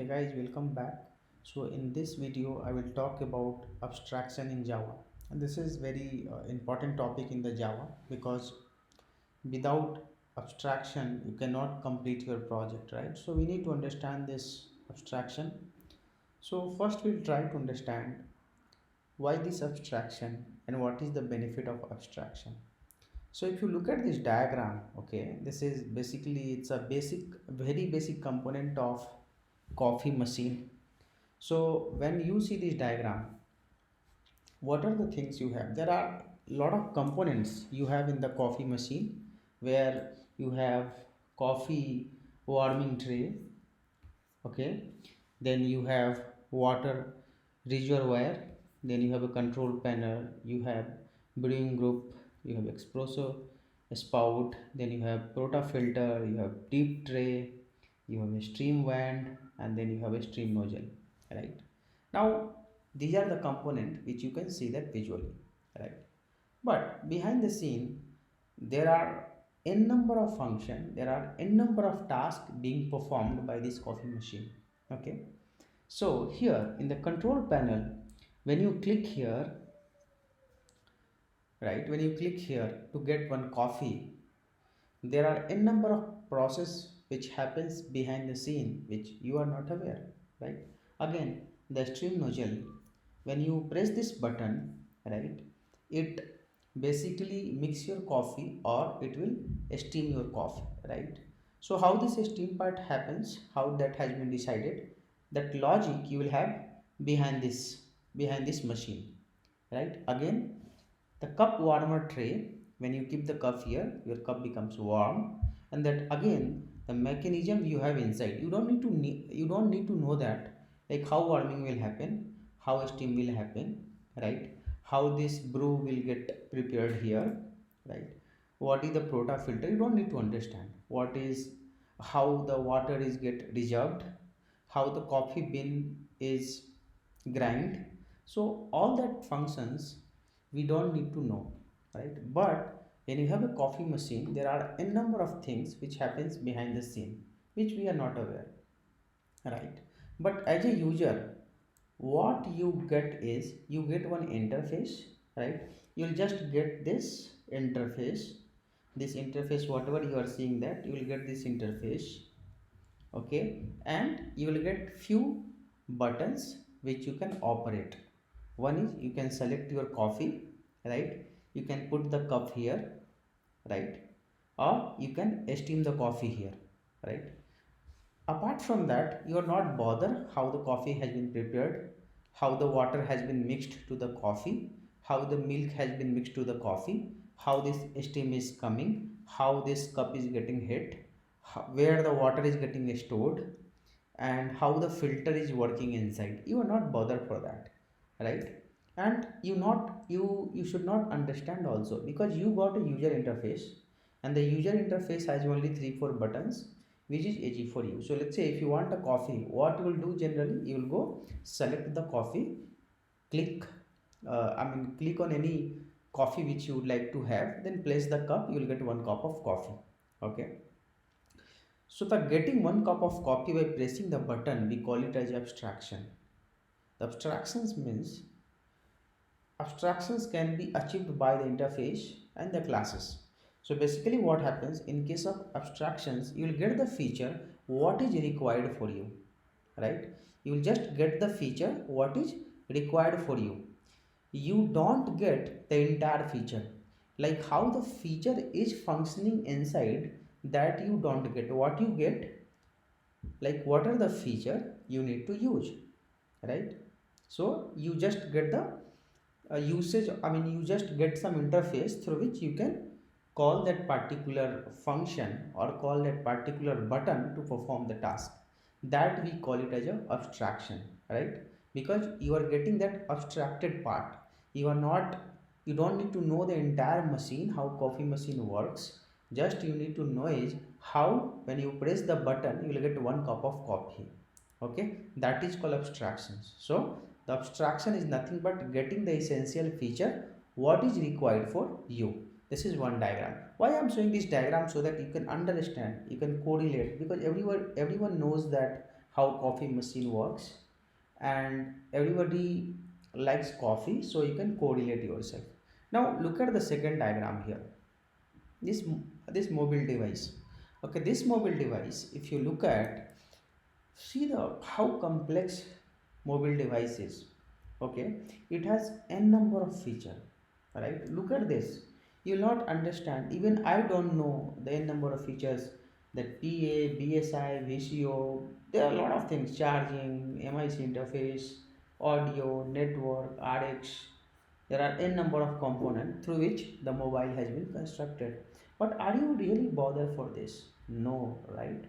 Hey guys, welcome back. So in this video I will talk about abstraction in Java, and this is very important topic in the Java because without abstraction you cannot complete your project, right? So we need to understand this abstraction. So first we'll try to understand why this abstraction and what is the benefit of abstraction. So if you look at this diagram, okay, this is basically it's a very basic component of coffee machine. So when you see this diagram, what are the things you have? There are a lot of components you have in the coffee machine, where you have coffee warming tray, okay, then you have water reservoir, then you have a control panel, you have brewing group, you have espresso spout, then you have portafilter, you have deep tray, you have a stream wand, and then you have a stream nozzle, right? Now these are the component which you can see that visually, right? But behind the scene there are n number of function, there are n number of tasks being performed by this coffee machine, okay? So here in the control panel, when you click here, right, when you click here to get one coffee, there are n number of process which happens behind the scene which you are not aware, right? Again, the stream nozzle, when you press this button, right, it basically mix your coffee or it will steam your coffee, right? So how this steam part happens, how that has been decided, that logic you will have behind this machine, right? Again, the cup warmer tray, when you keep the cup here, your cup becomes warm, and that again the mechanism you have inside, you don't need to know that, like how warming will happen, how steam will happen, right? How this brew will get prepared here, right? What is the prota filter, you don't need to understand what is, how the water is get reserved, how the coffee bean is grind. So all that functions we don't need to know, right? But when you have a coffee machine, there are a number of things which happens behind the scene which we are not aware, right? But as a user, what you get is you get one interface, right? You'll just get this interface, whatever you are seeing, that you will get this interface, okay? And you will get few buttons which you can operate. One is you can select your coffee, right? You can put the cup here, right? Or you can steam the coffee here, right? Apart from that, you are not bothered how the coffee has been prepared, how the water has been mixed to the coffee, how the milk has been mixed to the coffee, how this steam is coming, how this cup is getting hit, where the water is getting stored, and how the filter is working inside. You are not bothered for that, right? And you should not understand also, because you got a user interface, and the user interface has only 3 4 buttons which is easy for you. So let's say if you want a coffee, what you will do generally, you will go select the coffee, click click on any coffee which you would like to have, then place the cup, you will get 1 cup of coffee, okay? So the getting 1 cup of coffee by pressing the button, we call it as abstraction. The abstractions means abstractions can be achieved by the interface and the classes. So basically what happens in case of abstractions, you will get the feature what is required for you, right? You will just get the feature what is required for you. You don't get the entire feature, like how the feature is functioning inside, that you don't get. What you get, like what are the feature you need to use, right? So you just get the usage, you just get some interface through which you can call that particular function or call that particular button to perform the task, that we call it as a abstraction, right? Because you are getting that abstracted part, you are not, you don't need to know the entire machine, how coffee machine works. Just you need to know is how when you press the button you will get 1 cup of coffee, okay? That is called abstractions. So the abstraction is nothing but getting the essential feature what is required for you. This is one diagram. Why I'm showing this diagram, so that you can understand, you can correlate, because everyone knows that how coffee machine works, and everybody likes coffee, so you can correlate yourself. Now look at the second diagram here. This mobile device. Okay, this mobile device, if you look at, see the how complex mobile device is. Okay, it has n number of feature, right? Look at this, you'll not understand, even I don't know the n number of features, that PA, BSI, VCO, there are a lot of things, charging, MIC interface, audio, network, RX. There are n number of components through which the mobile has been constructed. But are you really bothered for this? No, right?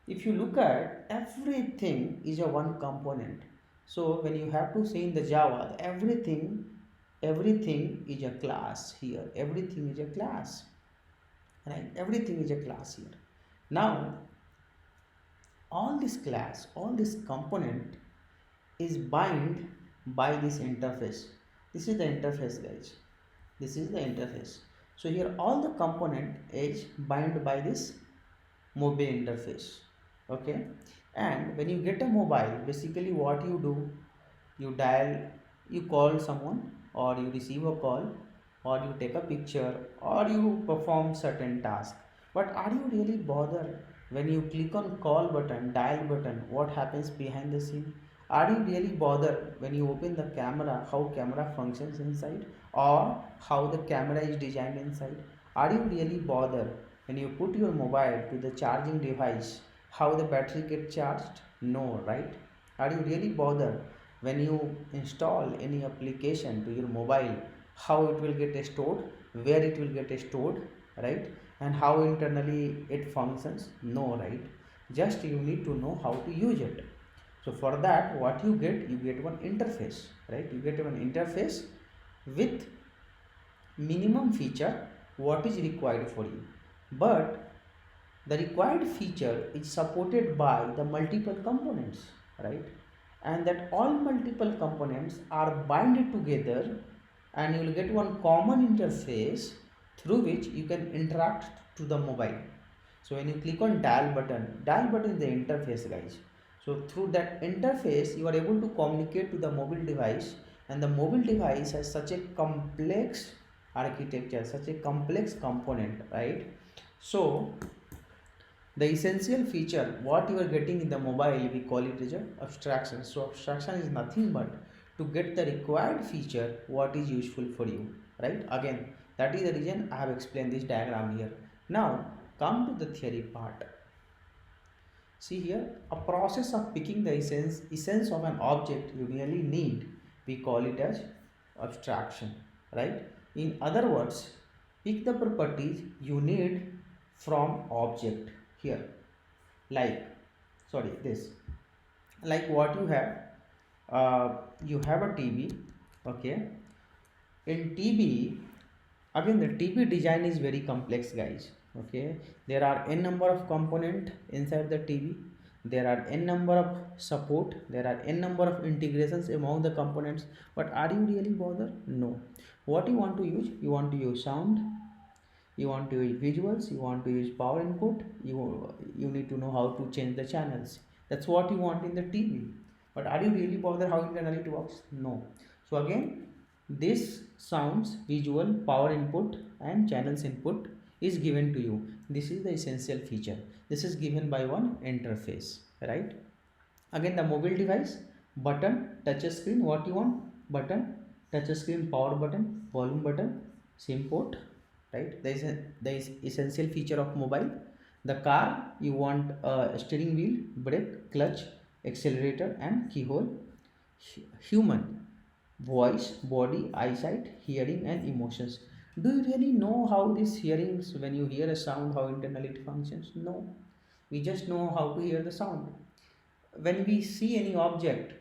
If you look at, everything is a one component. So when you have to say in the Java, everything is a class here. Everything is a class, right? Everything is a class here. Now all this class, all this component is bind by this interface. This is the interface, guys. This is the interface. So here all the component is bind by this mobile interface. Okay, and when you get a mobile, basically what you do, you dial, you call someone, or you receive a call, or you take a picture, or you perform certain task. But are you really bothered when you click on call button, dial button, what happens behind the scene? Are you really bothered when you open the camera, how camera functions inside, or how the camera is designed inside? Are you really bothered when you put your mobile to the charging device, how the battery gets charged? No, right? Are you really bothered when you install any application to your mobile, how it will get stored, where it will get stored, right? And how internally it functions? No, right? Just you need to know how to use it. So for that, what you get one interface, right? You get one interface with minimum feature what is required for you. But the required feature is supported by the multiple components, right? And that all multiple components are binded together, and you will get one common interface through which you can interact to the mobile. So when you click on dial button is the interface, guys. So through that interface you are able to communicate to the mobile device, and the mobile device has such a complex architecture, such a complex component, right? So the essential feature what you are getting in the mobile, we call it as a abstraction. So abstraction is nothing but to get the required feature what is useful for you, right? Again, that is the reason I have explained this diagram here. Now come to the theory part. See here, a process of picking the essence of an object you really need, we call it as abstraction, right? In other words, pick the properties you need from object here, like, sorry, this, like what you have a TV. Okay, in TV, again the TV design is very complex, guys. Okay, there are n number of component inside the TV, there are n number of support, there are n number of integrations among the components. But are you really bothered? No. What you want to use, you want to use sound, you want to use visuals, you want to use power input, you need to know how to change the channels. That's what you want in the TV. But are you really bothered how internally it works? No. So again, this sounds, visual, power input and channels input is given to you. This is the essential feature. This is given by one interface, right? Again, the mobile device, button, touch screen, what you want, button, touch screen, power button, volume button, same port, right? There is essential feature of mobile. The car, you want steering wheel, brake, clutch, accelerator and keyhole. Human, voice, body, eyesight, hearing and emotions. Do you really know how this hearings, when you hear a sound, how internally it functions? No, we just know how to hear the sound. When we see any object,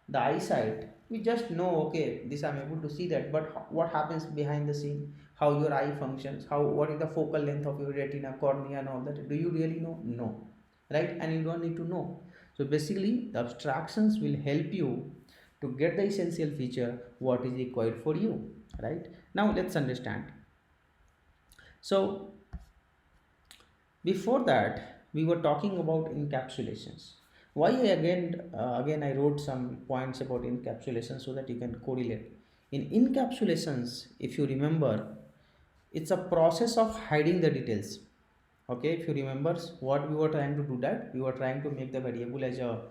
the eyesight, we just know, okay, this I'm able to see that. But what happens behind the scene, how your eye functions, how, what is the focal length of your retina, cornea and all that, do you really know? No, right? And you don't need to know. So basically the abstractions will help you to get the essential feature what is required for you, right? Now let's understand. So before that we were talking about encapsulations. Why again I wrote some points about encapsulation so that you can correlate. In encapsulations, if you remember, it's a process of hiding the details. Okay, if you remember what we were trying to do, that we were trying to make the variable as a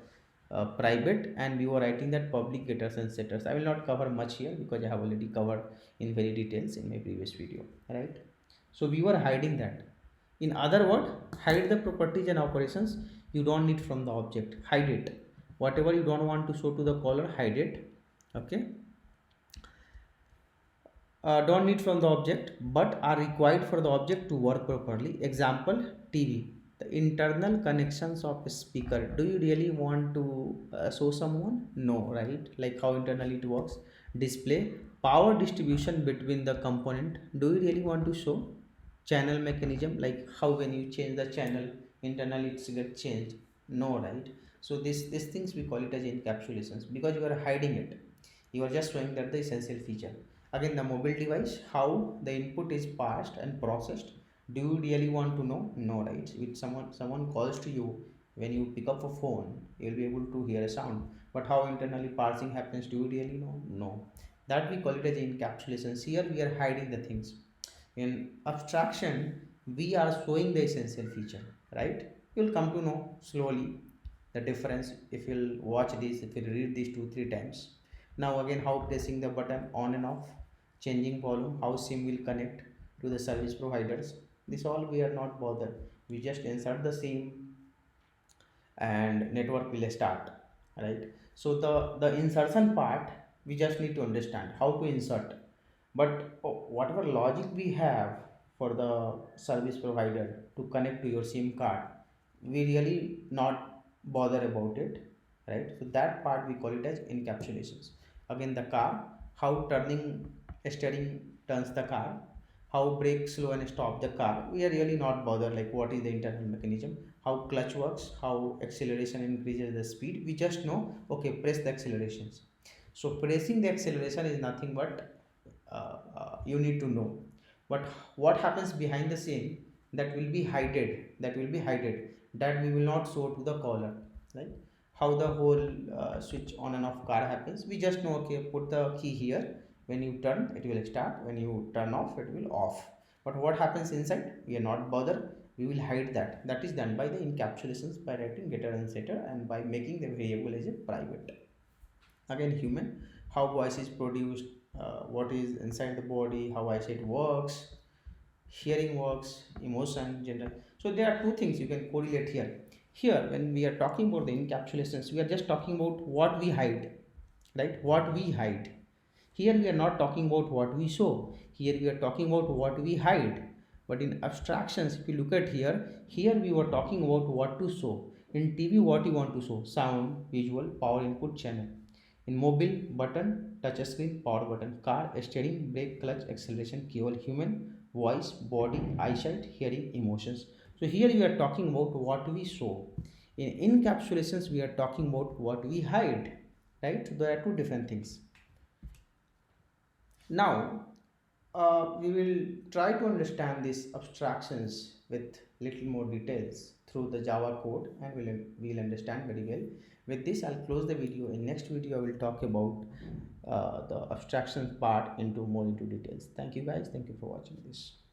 private, and we were writing that public getters and setters. I will not cover much here because I have already covered in very details in my previous video, right? So we were hiding that. In other word, hide the properties and operations you don't need from the object. Hide it. Whatever you don't want to show to the caller, hide it. Okay. Don't need from the object but are required for the object to work properly. Example, TV. The internal connections of a speaker. Do you really want to show someone? No, right? Like how internally it works. Display. Power distribution between the component. Do you really want to show? Channel mechanism, like how when you change the channel internally it's get changed. No, right? So these things we call it as encapsulations because you are hiding it. You are just showing that the essential feature. Again, the mobile device, how the input is passed and processed. Do you really want to know? No, right? If someone calls to you, when you pick up a phone, you'll be able to hear a sound. But how internally parsing happens, do you really know? No. That we call it as encapsulations. Here we are hiding the things. In abstraction, we are showing the essential feature, right? You'll come to know slowly the difference if you'll watch this, if you read these 2 3 times. Now again, how pressing the button on and off, changing volume, how SIM will connect to the service providers. This all we are not bothered. We just insert the SIM and network will start, right? So the insertion part we just need to understand how to insert. But whatever logic we have for the service provider to connect to your SIM card, we really not bother about it, right? So that part we call it as encapsulations. Again, the car, how turning steering turns the car, how brake slow and stop the car, we are really not bothered like what is the internal mechanism, how clutch works, how acceleration increases the speed. We just know, okay, press the accelerations. So pressing the acceleration is nothing but you need to know. But what happens behind the scene, that will be hidden, that we will not show to the caller, right? How the whole switch on and off car happens, we just know, okay, put the key here, when you turn it will start, when you turn off it will off. But what happens inside, we are not bothered. We will hide that. That is done by the encapsulations, by writing getter and setter, and by making the variable as a private. Again, human, how voice is produced, what is inside the body, how eyesight works, hearing works, emotion, gender. So there are two things you can correlate here. Here when we are talking about the encapsulations, we are just talking about what we hide, right? What we hide. Here we are not talking about what we show. Here we are talking about what we hide. But in abstractions, if you look at here we were talking about what to show. In TV, what you want to show? Sound, visual, power input, channel. In mobile, button, touch screen, power button. Car, steering, brake, clutch, acceleration, keyhole. Human, voice, body, eyesight, hearing, emotions. So here we are talking about what we show. In encapsulations, we are talking about what we hide, right? So there are two different things. Now we will try to understand these abstractions with little more details through the Java code, and we'll understand very well. With this, I'll close the video. In next video, I will talk about the abstraction part into more into details. Thank you guys. Thank you for watching this.